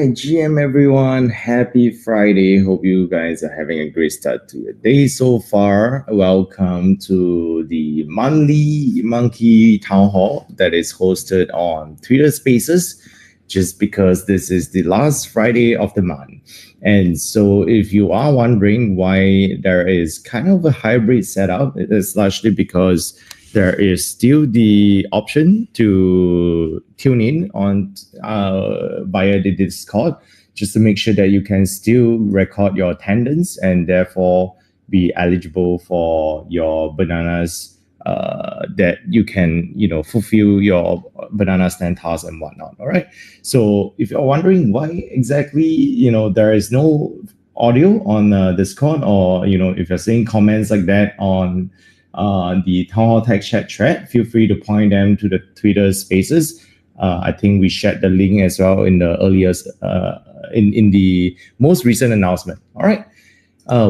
right, GM everyone, happy Friday. Hope you guys are having a great start to your day so far. Welcome to the monthly Monkey Town Hall that is hosted on Twitter Spaces, just because this is the last Friday of the month. And so, if you are wondering why there is kind of a hybrid setup, it is largely because there is still the option to tune in on via the Discord, just to make sure that you can still record your attendance and therefore be eligible for your bananas, that you can fulfill your banana stand task and whatnot. All right. So if you're wondering why exactly there is no audio on Discord, or if you're seeing comments like that on the Town Hall Tech Chat thread, feel free to point them to the Twitter Spaces. I think we shared the link as well in the earliest, in the most recent announcement. All right.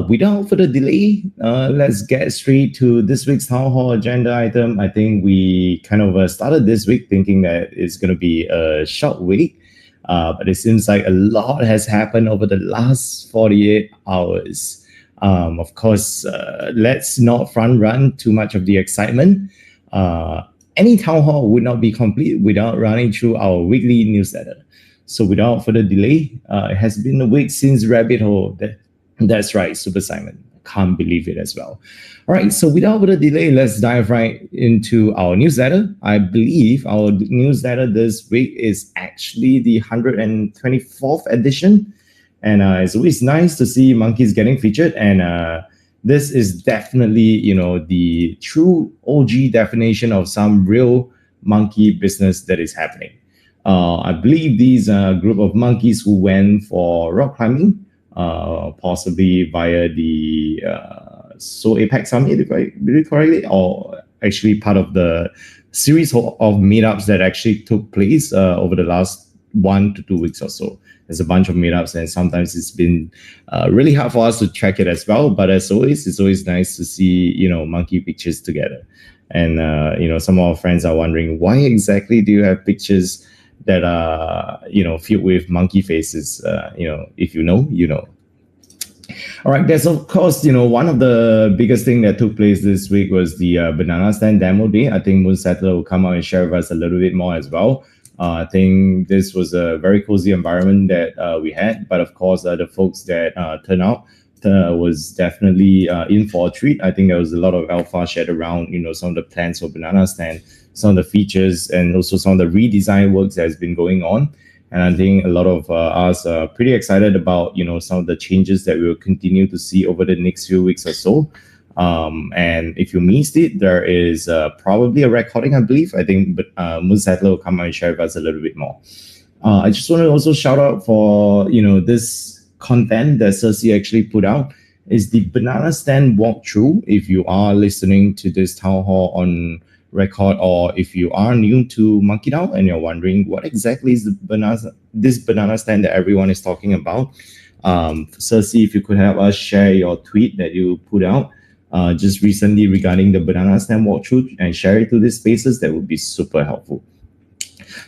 Without further delay, let's get straight to this week's Town Hall agenda item. I think we kind of started this week thinking that it's going to be a short week, but it seems like a lot has happened over the last 48 hours. Of course, let's not front run too much of the excitement. Any town hall would not be complete without running through our weekly newsletter. So without further delay, it has been a week since Rabbit Hole. That's right, Super Simon. Can't believe it as well. All right, so without further delay, let's dive right into our newsletter. I believe our newsletter this week is actually the 124th edition. And it's always nice to see monkeys getting featured. And this is definitely, the true OG definition of some real monkey business that is happening. I believe these group of monkeys who went for rock climbing, possibly via the Seoul APEC Summit, if I believe correctly, or actually part of the series of meetups that actually took place over the last 1 to 2 weeks or so. There's a bunch of meetups, and sometimes it's been really hard for us to track it as well. But as always, it's always nice to see, monkey pictures together. And, some of our friends are wondering, why exactly do you have pictures that are, filled with monkey faces? If you know, you know. All right, there's of course, one of the biggest thing that took place this week was the Banana Stand Demo Day. I think Moon Settler will come out and share with us a little bit more as well. I think this was a very cozy environment that we had, but of course, the folks that turned out was definitely in for a treat. I think there was a lot of alpha shared around, some of the plans for Banana Stand, some of the features, and also some of the redesign works that has been going on. And I think a lot of us are pretty excited about, some of the changes that we will continue to see over the next few weeks or so. And if you missed it, there is probably a recording, I believe. I think Moon Settler will come out and share with us a little bit more. I just want to also shout out for, this content that Cersei actually put out is the Banana Stand walkthrough. If you are listening to this town hall on record, or if you are new to MonkeDAO and you're wondering what exactly is this banana stand that everyone is talking about, Cersei, if you could help us share your tweet that you put out just recently regarding the Banana Stand walkthrough and share it to these spaces, that would be super helpful.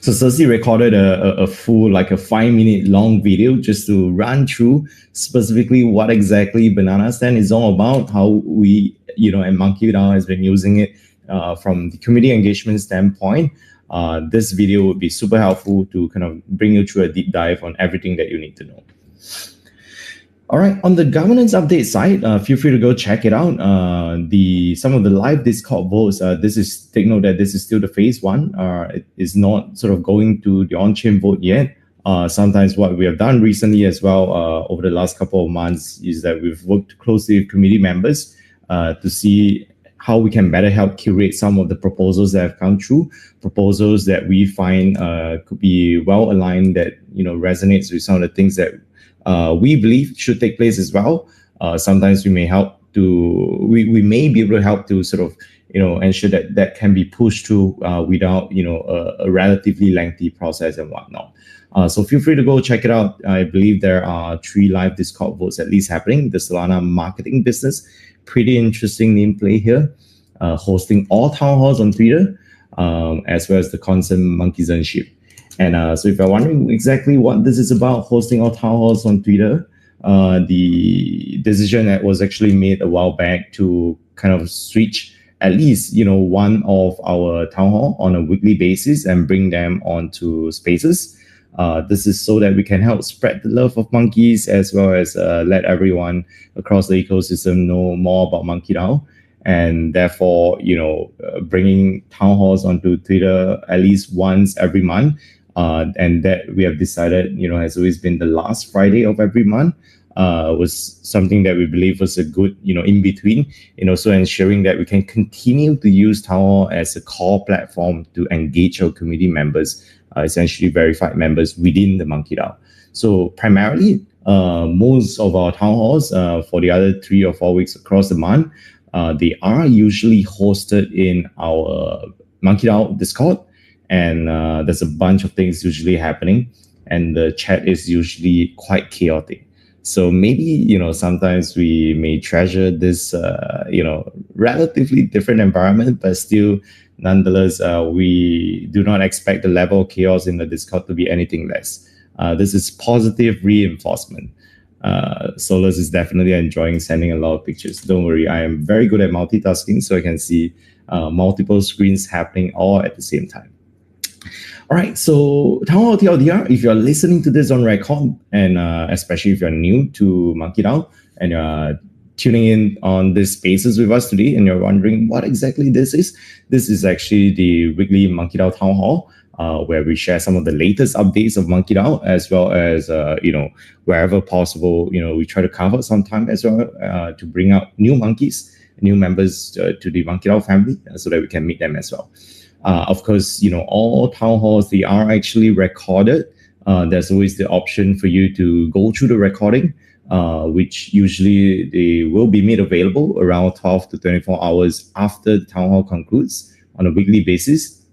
So Cersei recorded a full, like a 5-minute long video just to run through specifically what exactly Banana Stand is all about, how we, and MonkeDAO has been using it from the community engagement standpoint. This video would be super helpful to kind of bring you through a deep dive on everything that you need to know. All right, on the governance update side, feel free to go check it out. Some of the live Discord votes, take note that this is still the phase 1. It is not sort of going to the on-chain vote yet. Sometimes what we have done recently as well over the last couple of months is that we've worked closely with community members to see how we can better help curate some of the proposals that have come through, proposals that we find could be well aligned, that resonates with some of the things that we believe should take place as well. Sometimes we may may be able to help to sort of ensure that can be pushed through without a relatively lengthy process and whatnot. So feel free to go check it out. I believe there are 3 live Discord votes at least happening. The Solana marketing business, pretty interesting nameplay here, hosting all town halls on Twitter, as well as the constant monkeyzoneship. And so if you're wondering exactly what this is about, hosting our town halls on Twitter, the decision that was actually made a while back to kind of switch at least, one of our town hall on a weekly basis and bring them onto spaces. This is so that we can help spread the love of monkeys, as well as let everyone across the ecosystem know more about MonkeDAO. And therefore, bringing town halls onto Twitter at least once every month, and that we have decided, has always been the last Friday of every month, was something that we believe was a good, in between, so ensuring that we can continue to use town hall as a core platform to engage our community members, essentially verified members within the MonkeDAO. So primarily, most of our town halls for the other 3 or 4 weeks across the month, they are usually hosted in our MonkeDAO Discord, and there's a bunch of things usually happening, and the chat is usually quite chaotic. So maybe, sometimes we may treasure this, relatively different environment, but still, nonetheless, we do not expect the level of chaos in the Discord to be anything less. This is positive reinforcement. Solus is definitely enjoying sending a lot of pictures. Don't worry, I am very good at multitasking, so I can see multiple screens happening all at the same time. All right, so Town Hall TLDR, if you're listening to this on record, and especially if you're new to MonkeDAO and you're tuning in on these spaces with us today and you're wondering what exactly this is actually the weekly MonkeDAO Town Hall, where we share some of the latest updates of MonkeDAO, as well as, wherever possible, we try to carve out some time as well to bring out new monkeys, new members to the MonkeDAO family, so that we can meet them as well. Of course, all town halls, they are actually recorded. There's always the option for you to go through the recording, which usually they will be made available around 12 to 24 hours after the town hall concludes on a weekly basis.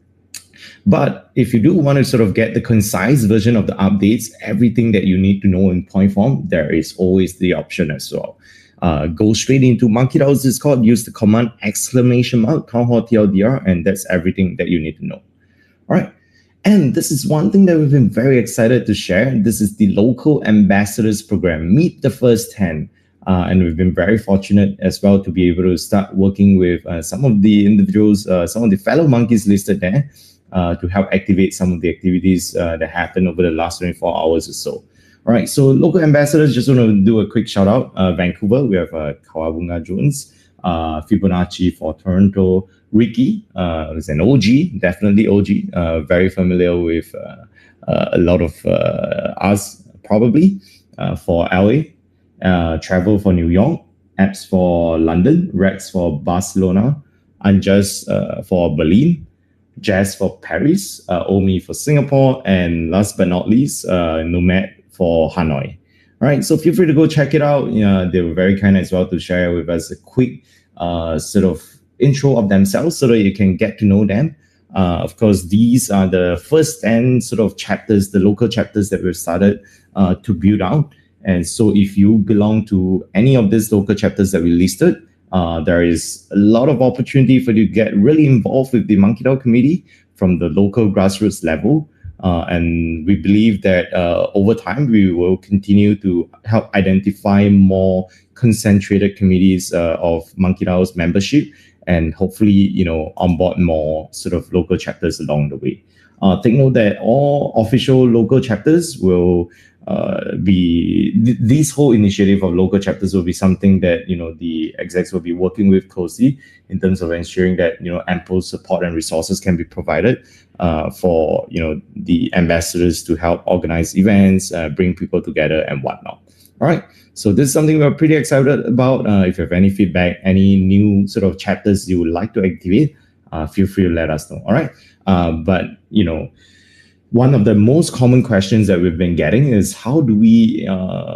But if you do want to sort of get the concise version of the updates, everything that you need to know in point form, there is always the option as well. Go straight into MonkeDAO's Discord, use the command !Town Hall TLDR, and that's everything that you need to know. All right. And this is one thing that we've been very excited to share. This is the Local Ambassadors Program, Meet the First 10. And we've been very fortunate as well to be able to start working with some of the individuals, some of the fellow monkeys listed there, to help activate some of the activities that happened over the last 24 hours or so. All right, so local ambassadors, just want to do a quick shout out. Vancouver, we have Kawabunga Jones, Fibonacci for Toronto, Ricky is an OG, definitely OG, very familiar with a lot of us probably, for LA, Travel for New York, Apps for London, Rex for Barcelona, Unjust for Berlin, Jazz for Paris, Omi for Singapore, and last but not least, Nomad for Hanoi. All right, so feel free to go check it out. They were very kind as well to share with us a quick sort of intro of themselves so that you can get to know them. Of course, these are the first 10 sort of chapters, the local chapters that we've started to build out. And so if you belong to any of these local chapters that we listed, there is a lot of opportunity for you to get really involved with the MonkeDAO community from the local grassroots level. And we believe that over time, we will continue to help identify more concentrated communities of MonkeDAO's membership, and hopefully, onboard more sort of local chapters along the way. Take note that all official local chapters will this whole initiative of local chapters will be something that the execs will be working with closely in terms of ensuring that ample support and resources can be provided for the ambassadors to help organize events, bring people together and whatnot. All right, so this is something we're pretty excited about. If you have any feedback, any new sort of chapters you would like to activate, feel free to let us know. All right, but one of the most common questions that we've been getting is how do we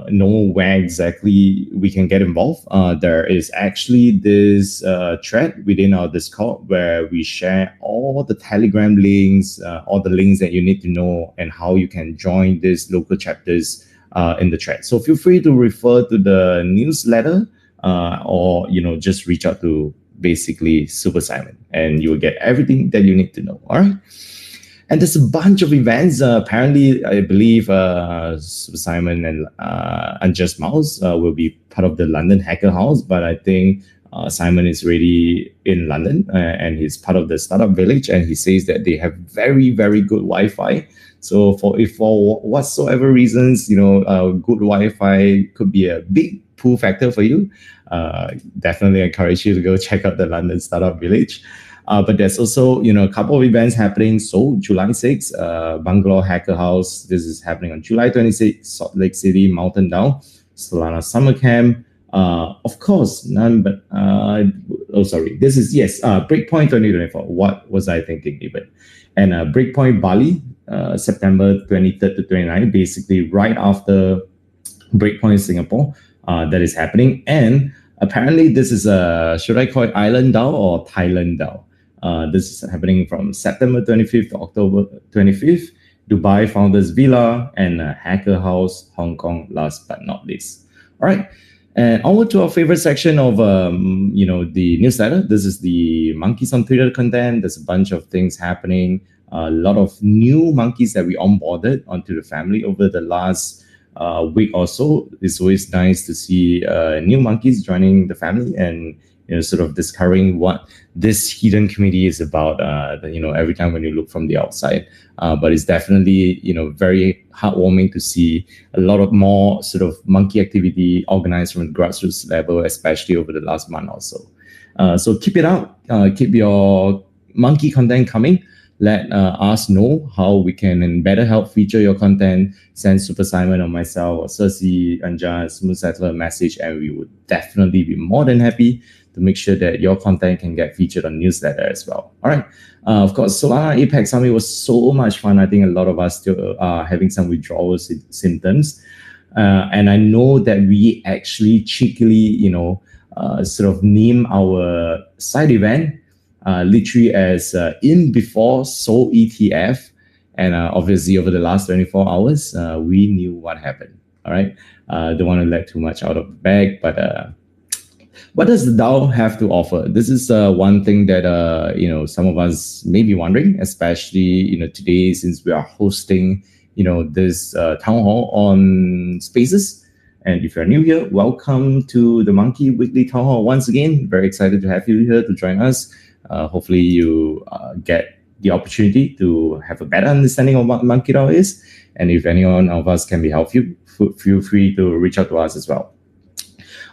know where exactly we can get involved? There is actually this thread within our Discord where we share all the Telegram links, all the links that you need to know, and how you can join these local chapters in the thread. So feel free to refer to the newsletter or just reach out to basically Super Simon, and you will get everything that you need to know. All right. And there's a bunch of events. Apparently, I believe Super Simon and Unjust Mouse will be part of the London Hacker House, but I think Simon is already in London and he's part of the startup village, and he says that they have very, very good Wi-Fi. So for whatsoever reasons, good Wi-Fi could be a big pull factor for you. Definitely encourage you to go check out the London Startup Village. But there's also, a couple of events happening. So July 6th, Bangalore Hacker House. This is happening on July 26th, Salt Lake City, MonkeDAO, Solana Summer Camp. Of course, none but, this is, yes, Breakpoint 2024. What was I thinking even? And Breakpoint Bali, September 23rd to 29th, basically right after Breakpoint Singapore, that is happening. And apparently this is should I call it Island DAO or Thailand DAO? This is happening from September 25th to October 25th, Dubai Founders Villa, and Hacker House, Hong Kong, last but not least. All right. And onward to our favorite section of, the newsletter. This is the Monkeys on Twitter content. There's a bunch of things happening. A lot of new monkeys that we onboarded onto the family over the last week or so. It's always nice to see new monkeys joining the family and sort of discovering what this hidden community is about. Every time when you look from the outside, but it's definitely very heartwarming to see a lot of more sort of monkey activity organized from the grassroots level, especially over the last month or so. So keep it up. Keep your monkey content coming. Let us know how we can better help feature your content. Send Super Simon or myself or Cersei, Anja, Smooth Settler a message, and we would definitely be more than happy to make sure that your content can get featured on newsletter as well. All right. Of course, Solana Apex Summit was so much fun. I think a lot of us still are having some withdrawal symptoms. And I know that we actually cheekily, sort of name our side event literally as in before Sol ETF. And obviously over the last 24 hours, we knew what happened. All right. Don't want to let too much out of the bag, but what does the DAO have to offer? This is one thing that, some of us may be wondering, especially, today, since we are hosting, this town hall on Spaces. And if you're new here, welcome to the Monkey Weekly Town Hall once again. Very excited to have you here to join us. Hopefully you get the opportunity to have a better understanding of what MonkeDAO is. And if anyone of us can be helpful, feel free to reach out to us as well.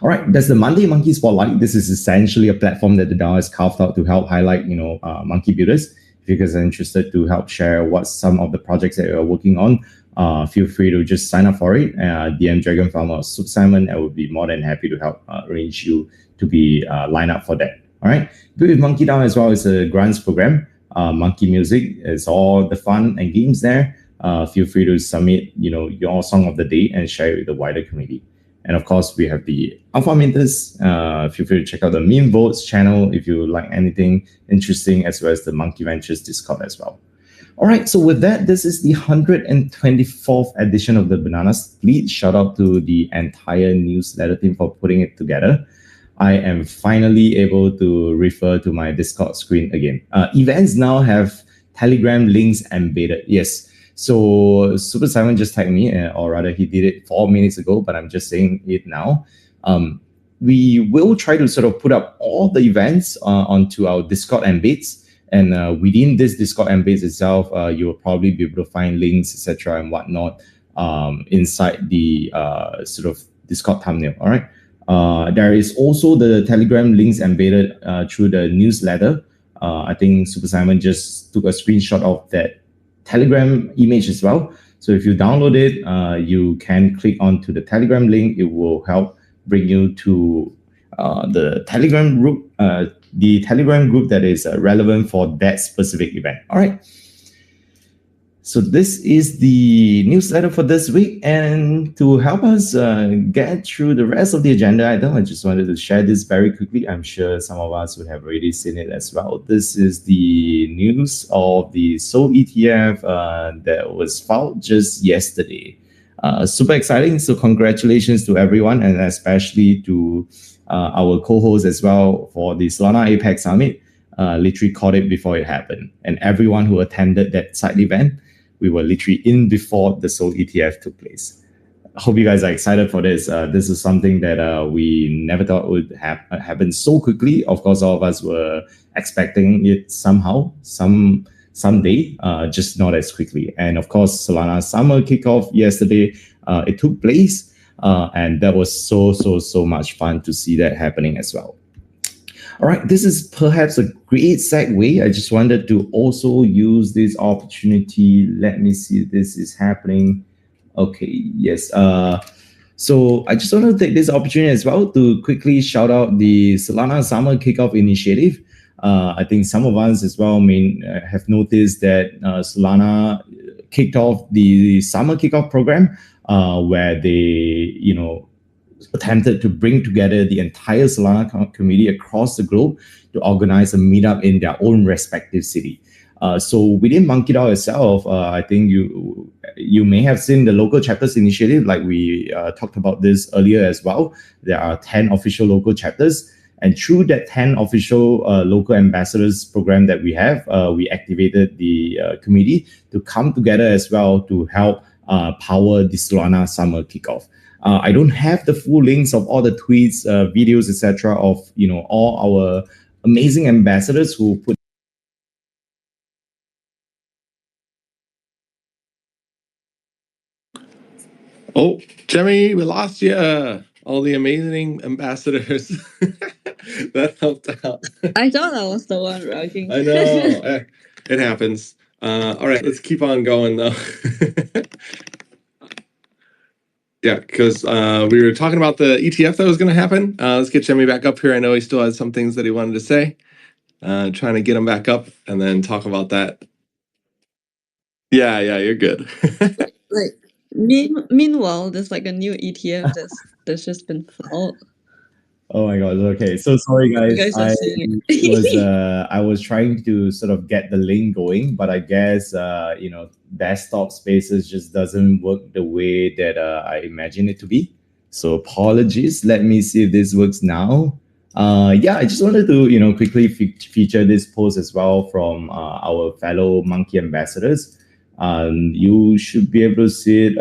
All right, that's the Monday Monkey Spotlight. This is essentially a platform that the DAO has carved out to help highlight, monkey builders. If you guys are interested to help share what some of the projects that you're working on, feel free to just sign up for it. DM Dragon Farmer or Super Simon. I would be more than happy to help arrange you to be lined up for that. All right. Good with MonkeDAO as well is a grants program. Monkey Music is all the fun and games there. Feel free to submit, your song of the day and share it with the wider community. And of course, we have the Alpha Minters. Feel free to check out the Meme Votes channel if you like anything interesting, as well as the Monkey Ventures Discord as well. All right, so with that, this is the 124th edition of the Banana Split. Shout out to the entire newsletter team for putting it together. I am finally able to refer to my Discord screen again. Events now have Telegram links embedded. Yes. So Super Simon just tagged me, or rather he did it 4 minutes ago, but I'm just saying it now. We will try to sort of put up all the events onto our Discord embeds. And within this Discord embeds itself, you will probably be able to find links, etc. and whatnot inside the sort of Discord thumbnail. All right. There is also the Telegram links embedded through the newsletter. I think Super Simon just took a screenshot of that Telegram image as well. So if you download it, you can click onto the Telegram link. It will help bring you to the Telegram group, that is relevant for that specific event. All right. So this is the newsletter for this week. And to help us get through the rest of the agenda item, I just wanted to share this very quickly. I'm sure some of us would have already seen it as well. This is the news of the Sol ETF that was filed just yesterday. Super exciting. So congratulations to everyone, and especially to our co-host as well for the Solana Apex Summit. literally caught it before it happened. And everyone who attended that side event, we were literally in before the Seoul ETF took place. I hope you guys are excited for this. This is something that we never thought would happen so quickly. Of course, all of us were expecting it somehow, someday, just not as quickly. And of course, Solana summer kickoff yesterday, it took place, and that was so much fun to see that happening as well. All right, this is perhaps a great segue. I just wanted to also use this opportunity. Let me see if this is happening. Okay, yes. So I just want to take this opportunity as well to quickly shout out the Solana Summer Kickoff Initiative. I think some of us as well may have noticed that Solana kicked off the Summer Kickoff program, where they, attempted to bring together the entire Solana community across the globe to organize a meetup in their own respective city. So within MonkeDAO itself, I think you may have seen the local chapters initiative, like we talked about this earlier as well. There are 10 official local chapters. And through that 10 official local ambassadors program that we have, we activated the committee to come together as well to help power the Solana Summer Kickoff. I don't have the full links of all the tweets, videos, etc. of all our amazing ambassadors who put. Oh, Jeremy, we lost you. All the amazing ambassadors that helped out. I thought I was the one rocking. I know. It happens. All right, let's keep on going though. Yeah, because we were talking about the ETF that was going to happen. Let's get Jeremy back up here. I know he still has some things that he wanted to say. Trying to get him back up and then talk about that. Yeah, you're good. Meanwhile, there's like a new ETF that's just been filed. Oh my god! Okay, so sorry guys. I was trying to sort of get the link going, but I guess desktop spaces just doesn't work the way that I imagine it to be. So apologies. Let me see if this works now. Yeah, I just wanted to quickly feature this post as well from our fellow Monkey ambassadors. You should be able to see it.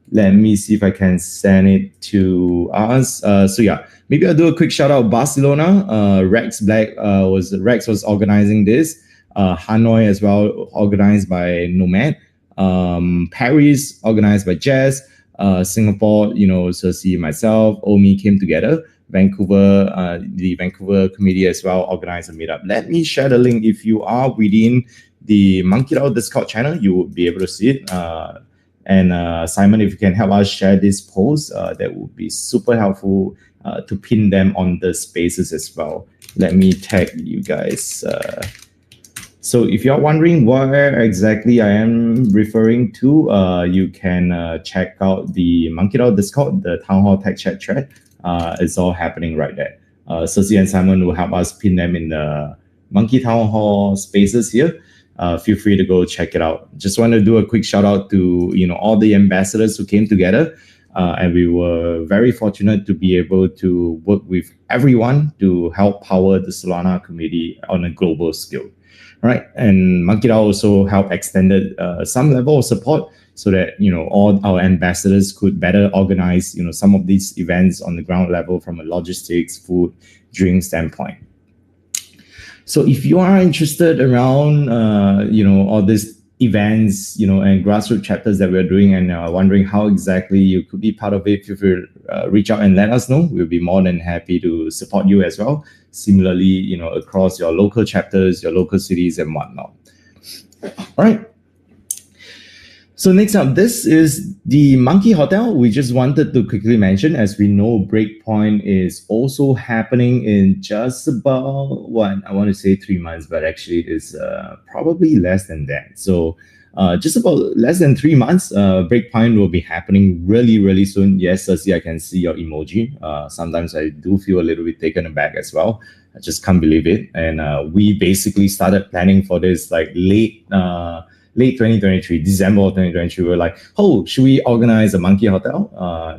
Let me see if I can send it to us. So yeah, maybe I'll do a quick shout out. Barcelona, Rex was organizing this. Hanoi as well, organized by Nomad. Paris, organized by Jazz. Singapore, Cersei, myself, Omi came together. Vancouver, the Vancouver committee as well organized a meetup. Let me share the link. If you are within the MonkeDAO Discord channel, you will be able to see it. And Simon, if you can help us share this post, that would be super helpful to pin them on the spaces as well. Let me tag you guys. So if you're wondering where exactly I am referring to, you can check out the MonkeDAO Discord, the Town Hall Tech Chat thread. It's all happening right there. Cersei and Simon will help us pin them in the Monkey Town Hall spaces here. Feel free to go check it out. Just want to do a quick shout out to all the ambassadors who came together, and we were very fortunate to be able to work with everyone to help power the Solana community on a global scale. All right, and MonkeDAO also helped extended some level of support so that all our ambassadors could better organize some of these events on the ground level from a logistics, food, drink standpoint. So if you are interested around, all these events, and grassroots chapters that we're doing and wondering how exactly you could be part of it, feel free to reach out and let us know. We'll be more than happy to support you as well. Similarly, across your local chapters, your local cities and whatnot. All right. So next up, this is the Monkey Hotel. We just wanted to quickly mention, as we know, Breakpoint is also happening in just about, I want to say 3 months, but actually it's probably less than that. So just about less than 3 months, Breakpoint will be happening really, really soon. Yes, Cersei, I can see your emoji. Sometimes I do feel a little bit taken aback as well. I just can't believe it. And we basically started planning for this like late late 2023, December of 2023, we were like, oh, should we organize a monkey hotel?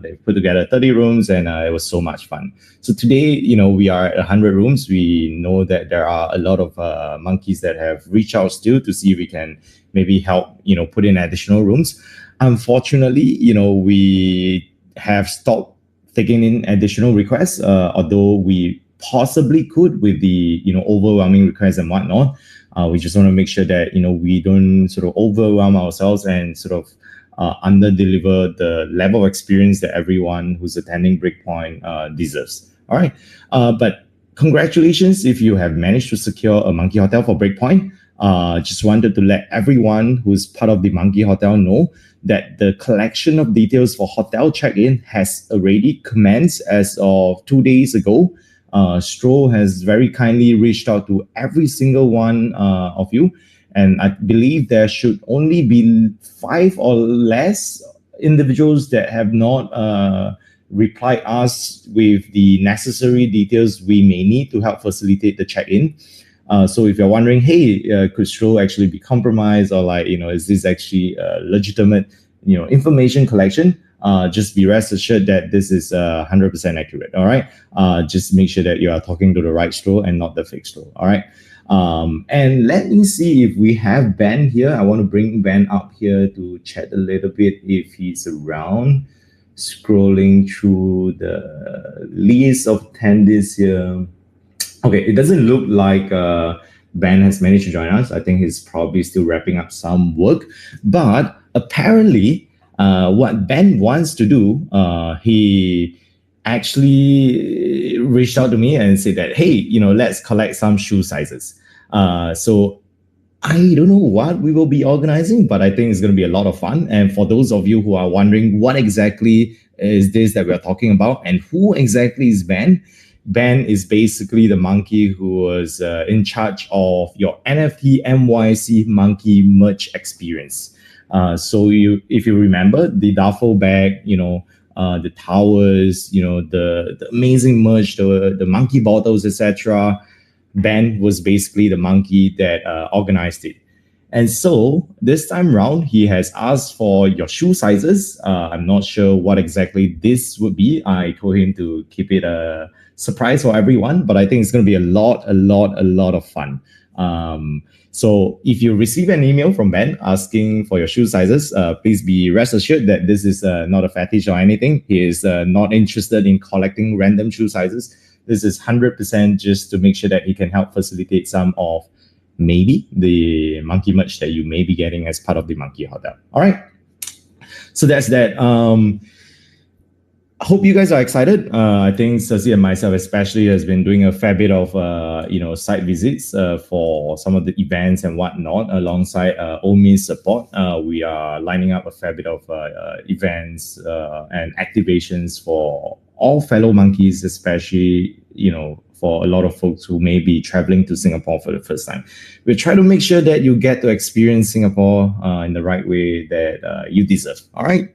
They put together 30 rooms and it was so much fun. So today, we are at 100 rooms. We know that there are a lot of monkeys that have reached out still to see if we can maybe help, put in additional rooms. Unfortunately, we have stopped taking in additional requests, although we possibly could with the, overwhelming requests and whatnot. We just want to make sure that, we don't sort of overwhelm ourselves and sort of under-deliver the level of experience that everyone who's attending Breakpoint deserves. All right. But congratulations if you have managed to secure a monkey hotel for Breakpoint. Just wanted to let everyone who's part of the monkey hotel know that the collection of details for hotel check-in has already commenced as of 2 days ago. Stro has very kindly reached out to every single one of you, and I believe there should only be 5 or less individuals that have not replied us with the necessary details we may need to help facilitate the check-in. So if you're wondering, hey, could Stro actually be compromised, or is this actually a legitimate, information collection? Just be rest assured that this is 100% accurate. All right. Just make sure that you are talking to the right Stro and not the fake Stro. All right. And let me see if we have Ben here. I want to bring Ben up here to chat a little bit if he's around. Scrolling through the list of attendees here. Okay, it doesn't look like Ben has managed to join us. I think he's probably still wrapping up some work. But apparently, what Ben wants to do, he actually reached out to me and said that, hey, let's collect some shoe sizes. So I don't know what we will be organizing, but I think it's going to be a lot of fun. And for those of you who are wondering what exactly is this that we're talking about and who exactly is Ben, Ben is basically the monkey who was in charge of your NFT NYC monkey merch experience. So if you remember, the duffel bag, the towers, the amazing merch, the monkey bottles, etc. Ben was basically the monkey that organized it. And so this time around, he has asked for your shoe sizes. I'm not sure what exactly this would be. I told him to keep it a surprise for everyone, but I think it's going to be a lot of fun. So if you receive an email from Ben asking for your shoe sizes, please be rest assured that this is not a fetish or anything. He is not interested in collecting random shoe sizes. This is 100% just to make sure that he can help facilitate some of maybe the monkey merch that you may be getting as part of the monkey hotel. All right. So that's that. I hope you guys are excited. I think Cersei and myself especially has been doing a fair bit of site visits for some of the events and whatnot alongside OMI's support. We are lining up a fair bit of events and activations for all fellow monkeys, especially for a lot of folks who may be traveling to Singapore for the first time. We try to make sure that you get to experience Singapore in the right way that you deserve. All right.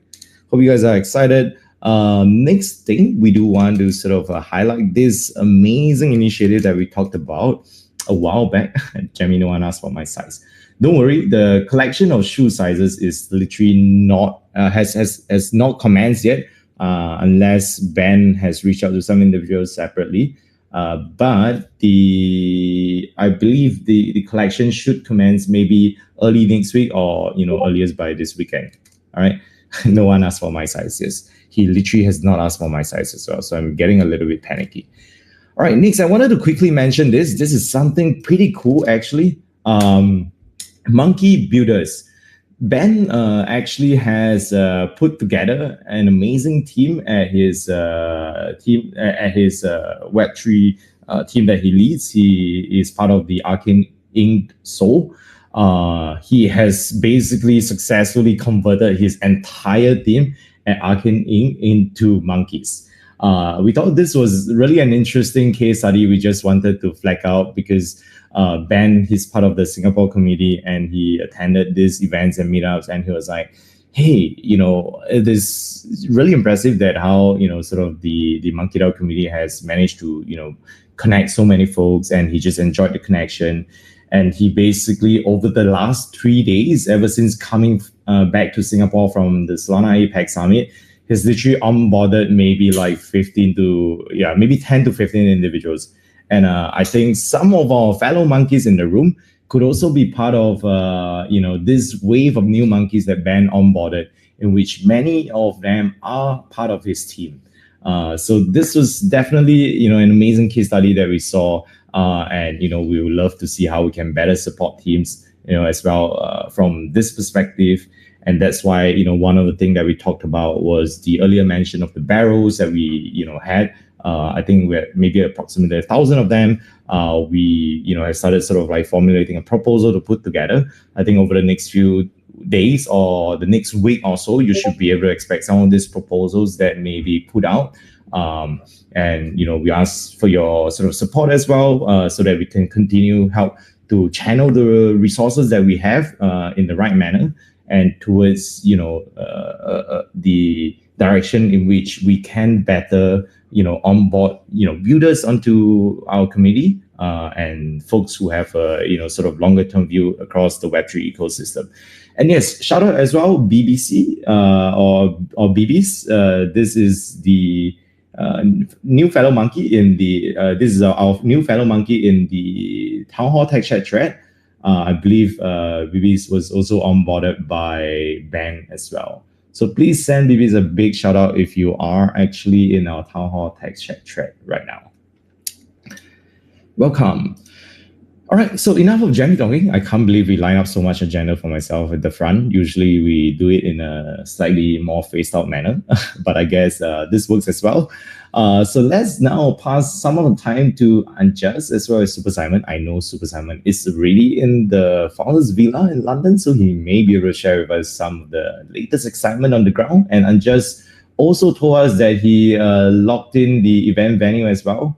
Hope you guys are excited. Next thing, we do want to sort of highlight this amazing initiative that we talked about a while back. Jamie, no one asked for my size. Don't worry, the collection of shoe sizes is literally not has not commenced yet, unless Ben has reached out to some individuals separately. But I believe the collection should commence maybe early next week or earliest by this weekend. All right. No one asked for my size. Yes, he literally has not asked for my size as well. So I'm getting a little bit panicky. All right, next, I wanted to quickly mention this. This is something pretty cool, actually. Monkey Builders. Ben actually has put together an amazing team at his Web3 team that he leads. He is part of the Arcane Inc. Soul. He has basically successfully converted his entire team at Arcane Inc. into monkeys. We thought this was really an interesting case study. We just wanted to flag out because Ben, he's part of the Singapore community and he attended these events and meetups, and he was like, hey, it is really impressive that how, sort of the MonkeDAO community has managed to, connect so many folks, and he just enjoyed the connection. And he basically, over the last 3 days, ever since coming back to Singapore from the Solana APEC Summit, he's literally onboarded maybe like 15 to, maybe 10 to 15 individuals. And I think some of our fellow monkeys in the room could also be part of, this wave of new monkeys that Ben onboarded, in which many of them are part of his team. So this was definitely, an amazing case study that we saw. And, we would love to see how we can better support teams, as well from this perspective. And that's why, one of the things that we talked about was the earlier mention of the barrels that we, had. I think we're maybe approximately 1,000 of them. We, have started sort of like formulating a proposal to put together. I think over the next few days or the next week or so, you should be able to expect some of these proposals that may be put out. And, we ask for your sort of support as well, so that we can continue help to channel the resources that we have in the right manner and towards, the direction in which we can better, onboard, builders onto our community and folks who have a, sort of longer term view across the Web3 ecosystem. And yes, shout out as well, BBC or BBs. This is the new fellow monkey in the this is our new fellow monkey in the Town Hall Tech Chat thread. I believe BBs was also onboarded by Ben as well. So please send BBs a big shout out if you are actually in our Town Hall Tech Chat thread right now. Welcome. All right, so enough of Jamie talking. I can't believe we line up so much agenda for myself at the front. Usually we do it in a slightly more phased out manner, but I guess this works as well. So let's now pass some of the time to Anjas as well as Super Simon. I know Super Simon is already in the Founders Villa in London, so he may be able to share with us some of the latest excitement on the ground. And Anjas also told us that he locked in the event venue as well.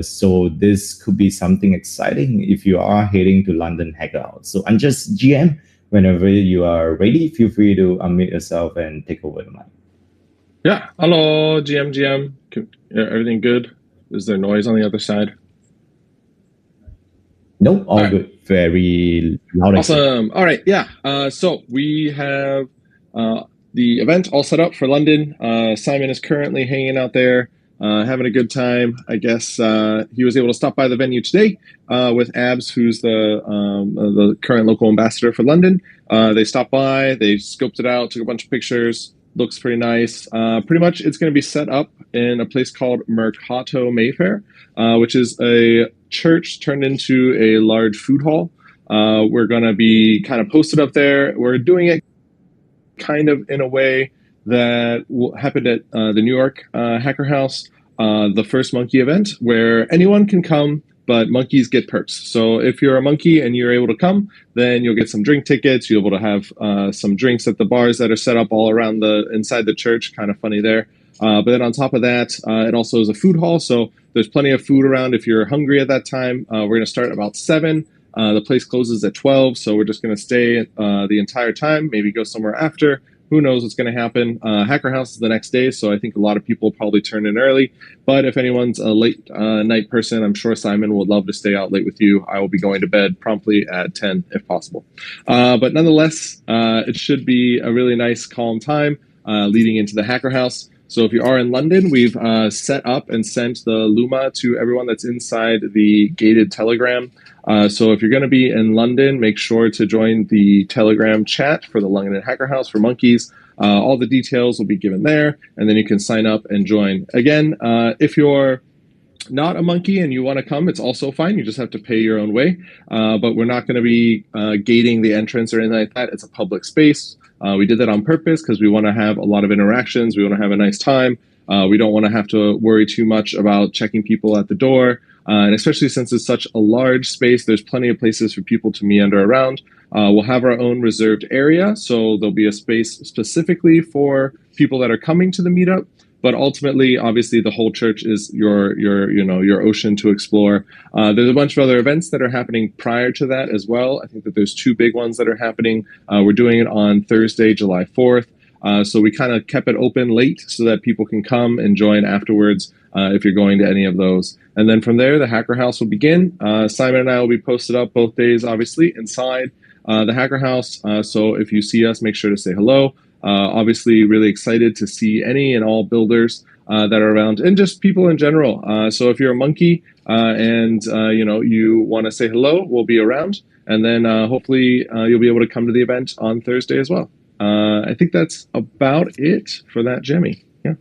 So this could be something exciting if you are heading to London Hacker House. So Anjas GM, whenever you are ready, feel free to unmute yourself and take over the mic. Yeah, hello, GM. Everything good? Is there noise on the other side? Nope, all good. Very loud. Awesome. All right, yeah. So we have the event all set up for London. Simon is currently hanging out there, having a good time. I guess he was able to stop by the venue today with Abs, who's the current local ambassador for London. They stopped by, they scoped it out, took a bunch of pictures. Looks pretty nice. Pretty much it's going to be set up in a place called Mercato Mayfair, which is a church turned into a large food hall. We're going to be kind of posted up there. We're doing it kind of in a way that happened at the New York Hacker House, the first monkey event, where anyone can come, but monkeys get perks. So if you're a monkey and you're able to come, then you'll get some drink tickets. You're able to have some drinks at the bars that are set up all around inside the church. Kind of funny there. But then on top of that, it also is a food hall. So there's plenty of food around if you're hungry at that time. We're going to start at about 7. The place closes at 12. So we're just going to stay the entire time, maybe go somewhere after. Who knows what's going to happen? Hacker House is the next day, so I think a lot of people will probably turn in early. But if anyone's a late night person, I'm sure Simon would love to stay out late with you. I will be going to bed promptly at 10 if possible. But nonetheless, it should be a really nice, calm time leading into the Hacker House. So if you are in London, we've set up and sent the Luma to everyone that's inside the gated Telegram. So if you're going to be in London, make sure to join the Telegram chat for the London Hacker House for monkeys. All the details will be given there, and then you can sign up and join. Again, if you're not a monkey and you want to come, it's also fine. You just have to pay your own way. But we're not going to be gating the entrance or anything like that. It's a public space. We did that on purpose because we want to have a lot of interactions. We want to have a nice time. We don't want to have to worry too much about checking people at the door. And especially since it's such a large space, there's plenty of places for people to meander around. We'll have our own reserved area. So there'll be a space specifically for people that are coming to the meetup. But ultimately, obviously, the whole church is your ocean to explore. There's a bunch of other events that are happening prior to that as well. I think that there's 2 big ones that are happening. We're doing it on Thursday, July 4th. So we kind of kept it open late so that people can come and join afterwards if you're going to any of those. And then from there, the Hacker House will begin. Simon and I will be posted up both days, obviously, inside the Hacker House. So if you see us, make sure to say hello. Obviously, really excited to see any and all builders that are around, and just people in general. So if you're a monkey and you want to say hello, we'll be around. And then hopefully you'll be able to come to the event on Thursday as well. I think that's about it for that, Jimmy. Yeah.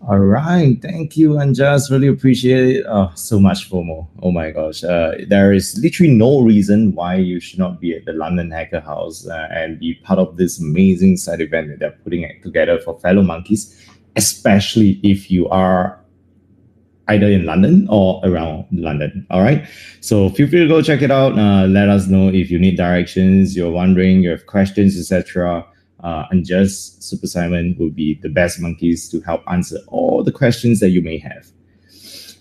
All right. Thank you, Anjas. Really appreciate it. Oh, so much FOMO. Oh my gosh. There is literally no reason why you should not be at the London Hacker House and be part of this amazing side event that they're putting it together for fellow monkeys, especially if you are either in London or around London. All right. So feel free to go check it out. Let us know if you need directions, you're wondering, you have questions, etc. And just Super Simon will be the best monkeys to help answer all the questions that you may have.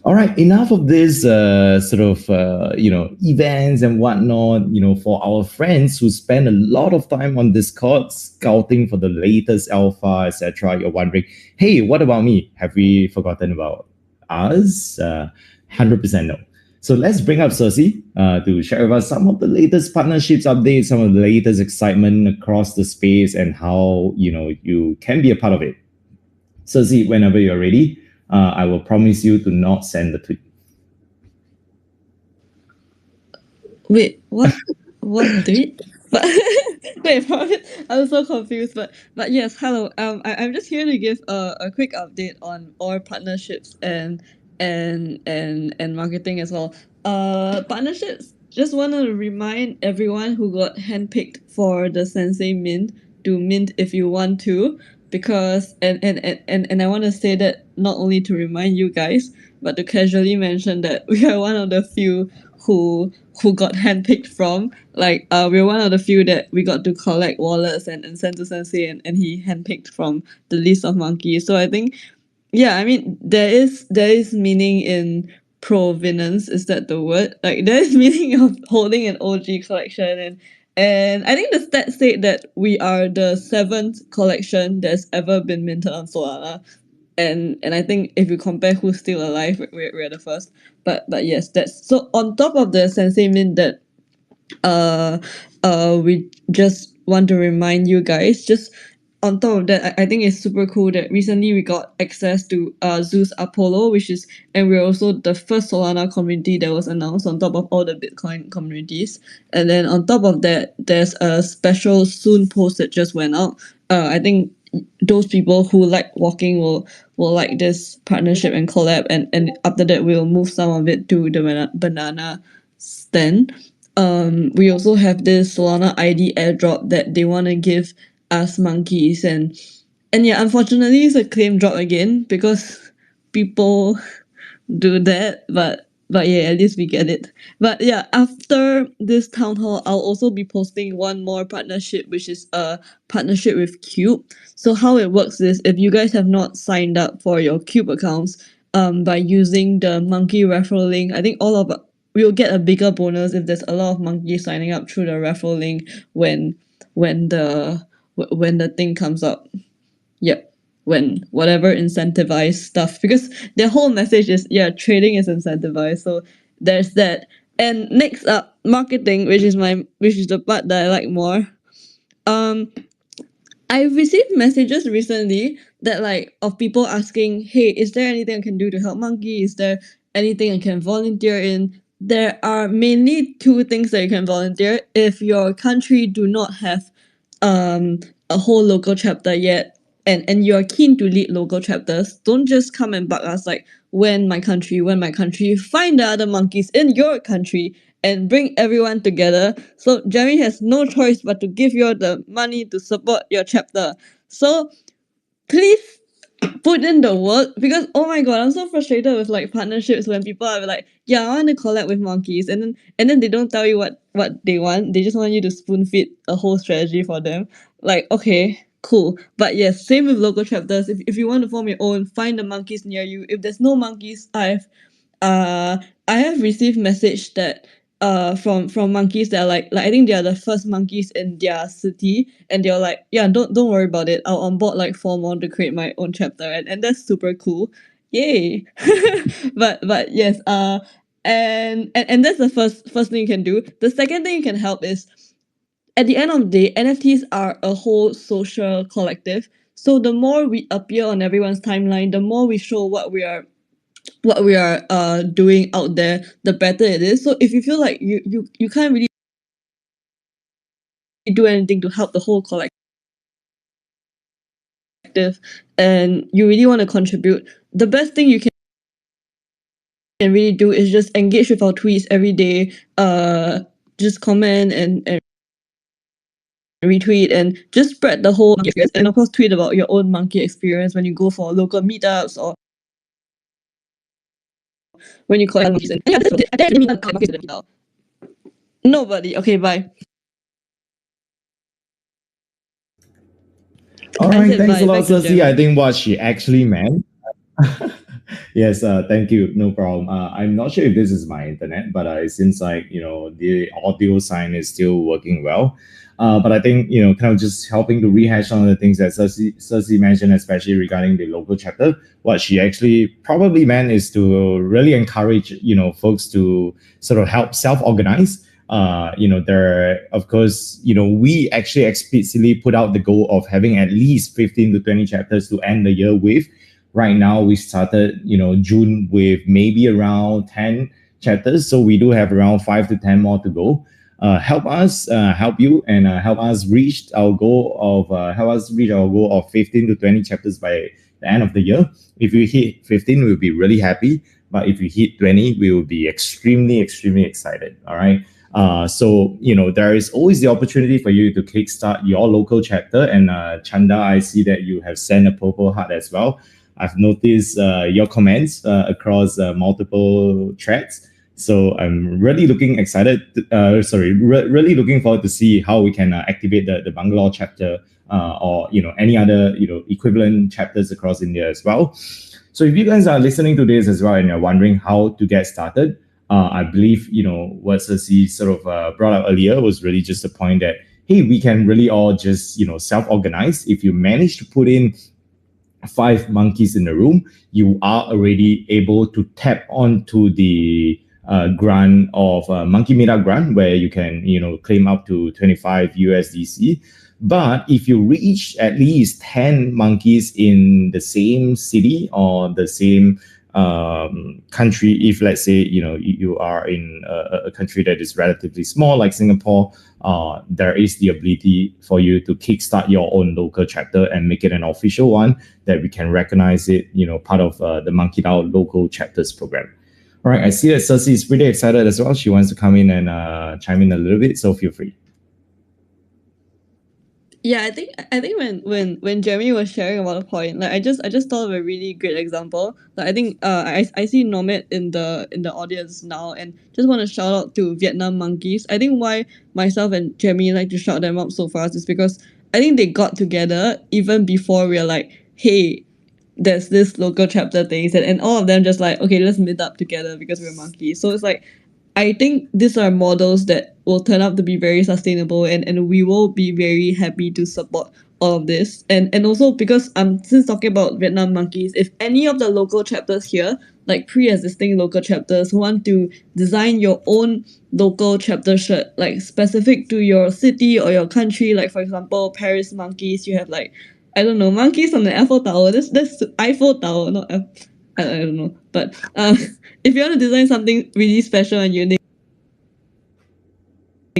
All right, enough of this events and whatnot. For our friends who spend a lot of time on Discord scouting for the latest alpha, etc. You're wondering, hey, what about me? Have we forgotten about us? 100% no. So let's bring up Cersei to share with us some of the latest partnerships updates, some of the latest excitement across the space, and how you can be a part of it. Cersei, whenever you're ready, I will promise you to not send the tweet. Wait, what? What tweet? But wait, I was so confused. But yes, hello. I'm just here to give a quick update on our partnerships and marketing as well. Partnerships. Just want to remind everyone who got handpicked for the Sensei Mint to mint if you want to, because and I want to say that not only to remind you guys, but to casually mention that we are one of the few who got handpicked from. Like we're one of the few that we got to collect wallets and send to Sensei, and he handpicked from the list of monkeys. So I think, yeah, I mean there is meaning in provenance. Is that the word? Like there is meaning of holding an OG collection, and I think the stats say that we are the 7th collection that's ever been minted on Solana. And I think if you compare who's still alive, we're the first. But yes, that's so on top of the Sensei Mint that we just want to remind you guys, just on top of that, I think it's super cool that recently we got access to Zeus Apollo, and we're also the first Solana community that was announced on top of all the Bitcoin communities. And then on top of that, there's a special soon post that just went out. I think those people who like walking will like this partnership and collab, and after that we'll move some of it to the banana stand. We also have this Solana ID airdrop that they want to give us monkeys, and yeah, unfortunately it's a claim drop again because people do that, but yeah, at least we get it. But yeah, after this town hall, I'll also be posting one more partnership, which is a partnership with Cube. So how it works is, if you guys have not signed up for your Cube accounts, by using the monkey referral link, I think we'll get a bigger bonus if there's a lot of monkeys signing up through the referral link when the thing comes up. Yep. When whatever incentivized stuff, because their whole message is, yeah, trading is incentivized. So there's that. And next up, marketing, which is the part that I like more. I received messages recently that of people asking, hey, is there anything I can do to help monkey? Is there anything I can volunteer in? There are mainly 2 things that you can volunteer if your country do not have a whole local chapter yet, and you're keen to lead local chapters. Don't just come and bug us like, when my country, find the other monkeys in your country and bring everyone together. So Jeremy has no choice but to give you the money to support your chapter. So please put in the work, because oh my god, I'm so frustrated with partnerships when people are like, yeah, I want to collab with monkeys, and then they don't tell you what they want. They just want you to spoon feed a whole strategy for them. Okay, cool. But yes, same with local chapters. If you want to form your own, find the monkeys near you. If there's no monkeys, I have received message that from monkeys that are like I think they are the first monkeys in their city, and they're like, yeah, don't worry about it, I'll onboard like 4 more to create my own chapter, and that's super cool. Yay. But yes, and that's the first thing you can do. The second thing you can help is, at the end of the day, NFTs are a whole social collective. So the more we appear on everyone's timeline, the more we show what we are doing out there, the better it is. So if you feel like you can't really do anything to help the whole collective, and you really want to contribute, the best thing you can really do is just engage with our tweets every day. Just comment and retweet and just spread the whole monkey experience, and of course tweet about your own monkey experience when you go for local meetups or when you collect monkeys. And yeah, that's it. I think I didn't even collect monkeys in the meetup. Nobody. Okay, bye. All I right, said thanks bye. a lot, Back to Cersei. Jeremy. I think what she actually meant. Yes, thank you. No problem. I'm not sure if this is my internet, but it seems like the audio sign is still working well. But I think kind of just helping to rehash some of the things that Cersei mentioned, especially regarding the local chapter. What she actually probably meant is to really encourage folks to sort of help self-organize. There, of course, we actually explicitly put out the goal of having at least 15 to 20 chapters to end the year with. Right now, we started, June with maybe around 10 chapters. So we do have around 5 to 10 more to go. Help us, help you, and help us reach our goal of 15 to 20 chapters by the end of the year. If we hit 15, we'll be really happy. But if we hit 20, we will be extremely, extremely excited. All right. So there is always the opportunity for you to kickstart your local chapter. And Chanda, I see that you have sent a purple heart as well. I've noticed your comments across multiple threads. So I'm really looking really looking forward to see how we can activate the Bangalore chapter or any other equivalent chapters across India as well. So if you guys are listening to this as well and you're wondering how to get started, I believe what Cersei sort of brought up earlier was really just the point that hey, we can really all just self-organize. If you manage to put in 5 monkeys in the room, you are already able to tap onto the grant of Monkey Meetup grant, where you can claim up to 25 USDC. But if you reach at least 10 monkeys in the same city or the same country, if let's say you are in a country that is relatively small like Singapore, there is the ability for you to kickstart your own local chapter and make it an official one that we can recognize it, part of the MonkeDAO local chapters program. All right, I see that Cersei is pretty excited as well. She wants to come in and chime in a little bit, so feel free. Yeah, I think when Jeremy was sharing about the point, like I just thought of a really great example. Like I think I see Nomad in the audience now, and just want to shout out to Vietnam Monkeys. I think why myself and Jeremy like to shout them out so fast is because I think they got together even before we are like, hey, there's this local chapter things, and all of them just like, okay, let's meet up together because we're monkeys. So it's like, I think these are models that will turn out to be very sustainable, and we will be very happy to support all of this. And also because since talking about Vietnam monkeys, if any of the local chapters here, like pre-existing local chapters, want to design your own local chapter shirt, like specific to your city or your country, like for example, Paris monkeys, you have like, I don't know, monkeys on the Eiffel Tower. That's Eiffel Tower, not I don't know. But if you want to design something really special and unique,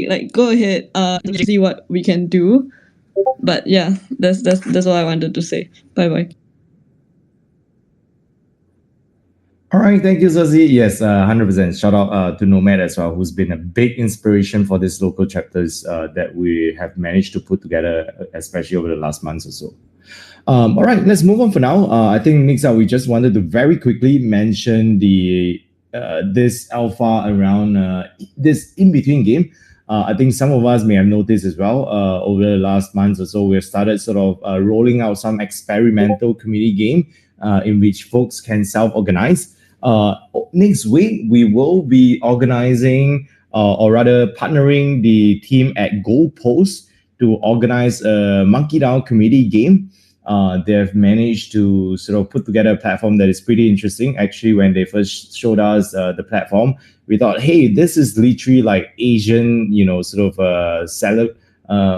like go ahead, and see what we can do. But yeah, that's all I wanted to say. Bye bye. All right, thank you, Zazie. Yes, 100%. Shout out to Nomad as well, who's been a big inspiration for these local chapters that we have managed to put together, especially over the last months or so. All right, let's move on for now. I think next up, we just wanted to very quickly mention the this alpha around this in-between game. I think some of us may have noticed as well over the last months or so, we've started sort of rolling out some experimental community game in which folks can self-organize. Next week, we will be organizing or rather partnering the team at Goalpost to organize a MonkeDAO community game. They've managed to sort of put together a platform that is pretty interesting. Actually, when they first showed us the platform, we thought, hey, this is literally like Asian, sort of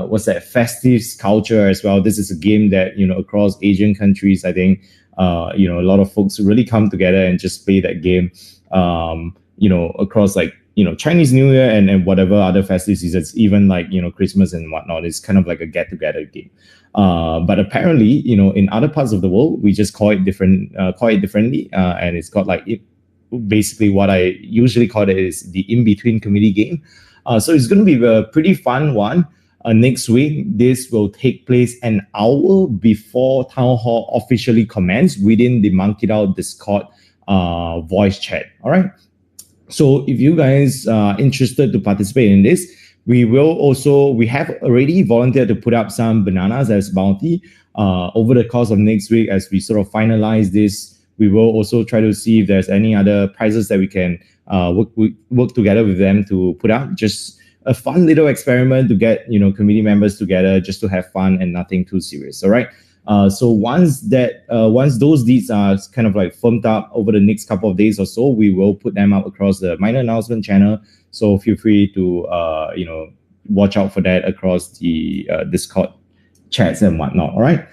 what's that, festive culture as well. This is a game that, across Asian countries, I think, a lot of folks really come together and just play that game, across like, Chinese New Year and whatever other festive seasons, even like, Christmas and whatnot. It's kind of like a get-together game. But apparently, in other parts of the world, we just call it differently. And it's got like basically what I usually call it is the in-between community game. So it's going to be a pretty fun one. Next week, this will take place an hour before Town Hall officially commences within the MonkeDAO Discord voice chat. All right. So if you guys are interested to participate in this, we have already volunteered to put up some bananas as bounty. Over the course of next week, as we sort of finalize this, we will also try to see if there's any other prizes that we can work together with them to put up. Just a fun little experiment to get community members together just to have fun and nothing too serious. All right. So once those deeds are kind of like firmed up over the next couple of days or so, we will put them out across the minor announcement channel. So feel free to watch out for that across the Discord chats and whatnot. All right.